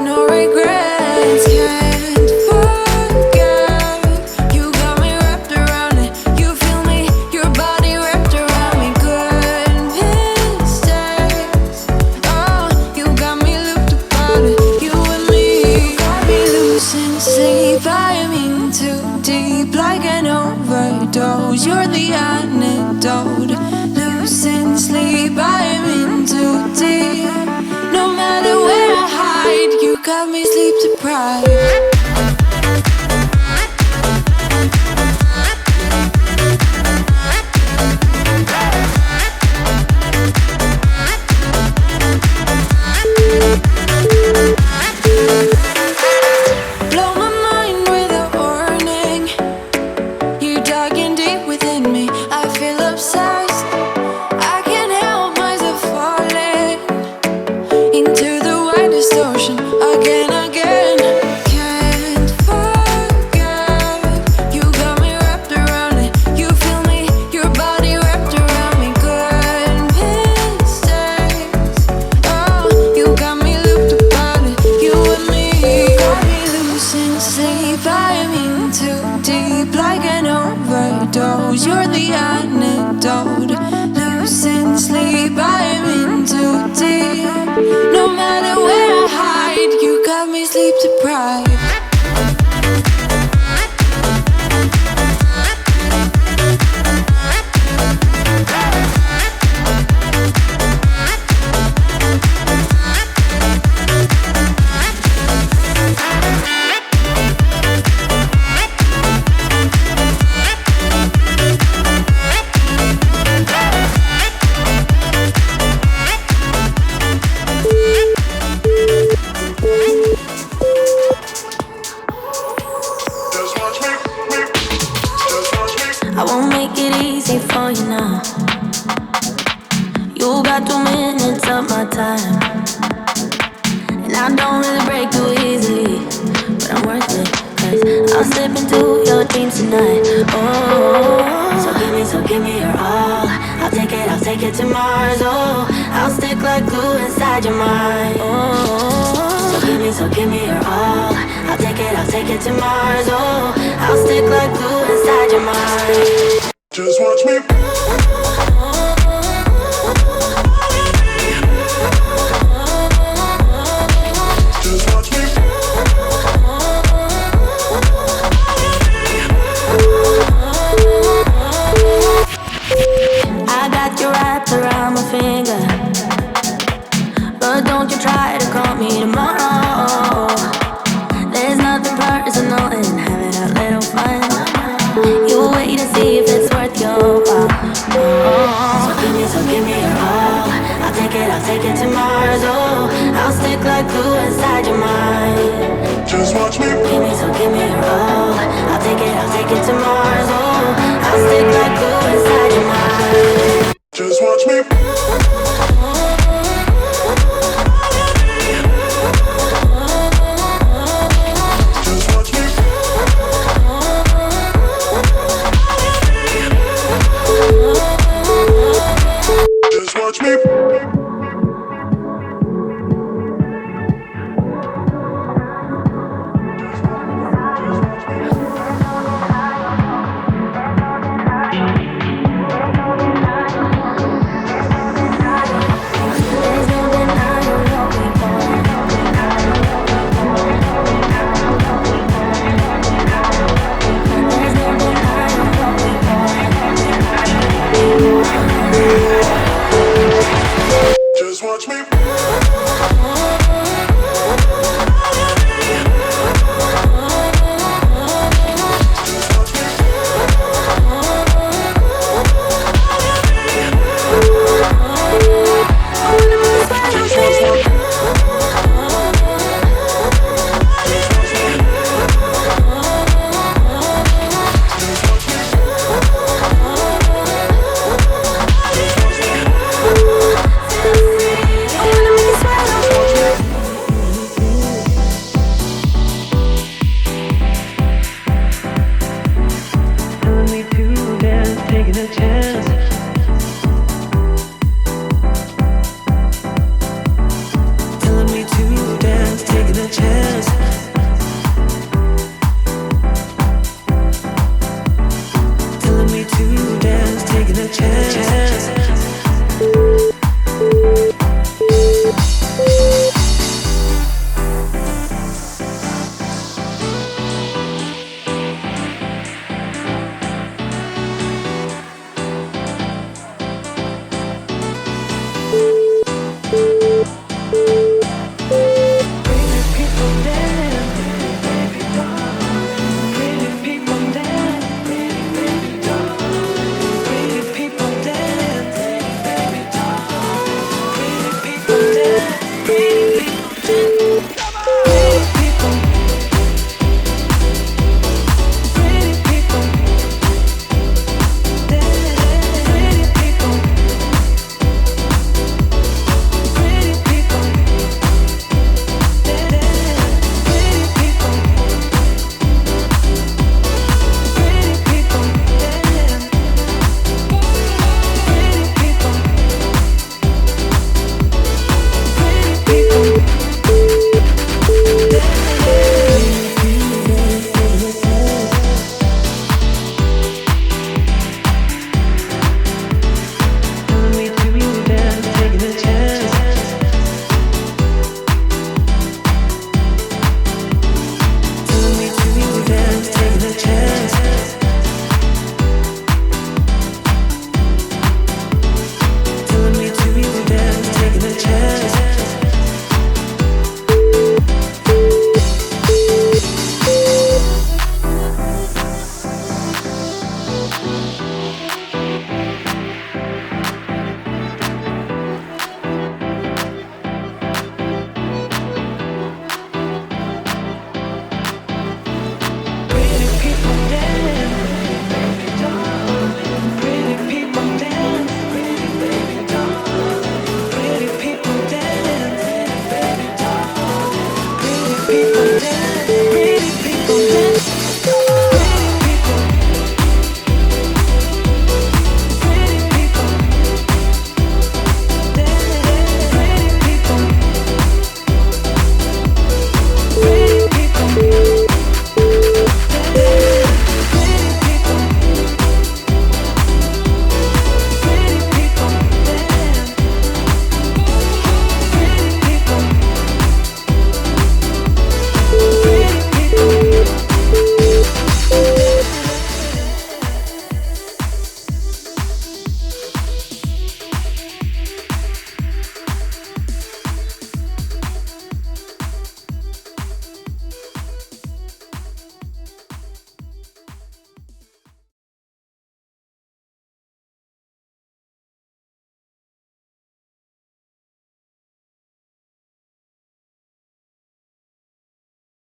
no regrets. Can't forget. You got me wrapped around it. You feel me, your body wrapped around me. Good mistakes. Oh, you got me looped about it. You and me, you got me losing sleep. I am in too deep, like an overdose. You're the antidote. Losing sleep, I am in too deep. No matter where I hide, you got me sleep deprived. Blow my mind with a warning. You dug in deep within me. I feel obsessed. I can't help myself falling into the widest ocean again, again. Can't forget. You got me wrapped around it. You feel me, your body wrapped around me. Good mistakes. Oh, you got me looped about it. You and me, you got me losing sleep. I am in too deep, like an overdose. You're the antidote. Losing sleep, I am in too deep. No matter where I hide, you got me sleep deprived. I won't make it easy for you now. You got 2 minutes of my time, and I don't really break too easily, but I'm worth it, 'cause I'll slip into your dreams tonight. Oh, so give me your all. I'll take it to Mars. Oh, I'll stick like glue inside your mind. Oh, so give me your all. I'll take it to Mars. Oh, I'll stick like glue inside your mind. Just watch me. Just watch me. I got you wrapped around my finger, but don't you try to call me tomorrow. There's nothing personal in having a little fun. You wait to see if it's worth your while. So give me your all. I'll take it to Mars. Oh, I'll stick like glue inside your mind. Just watch me.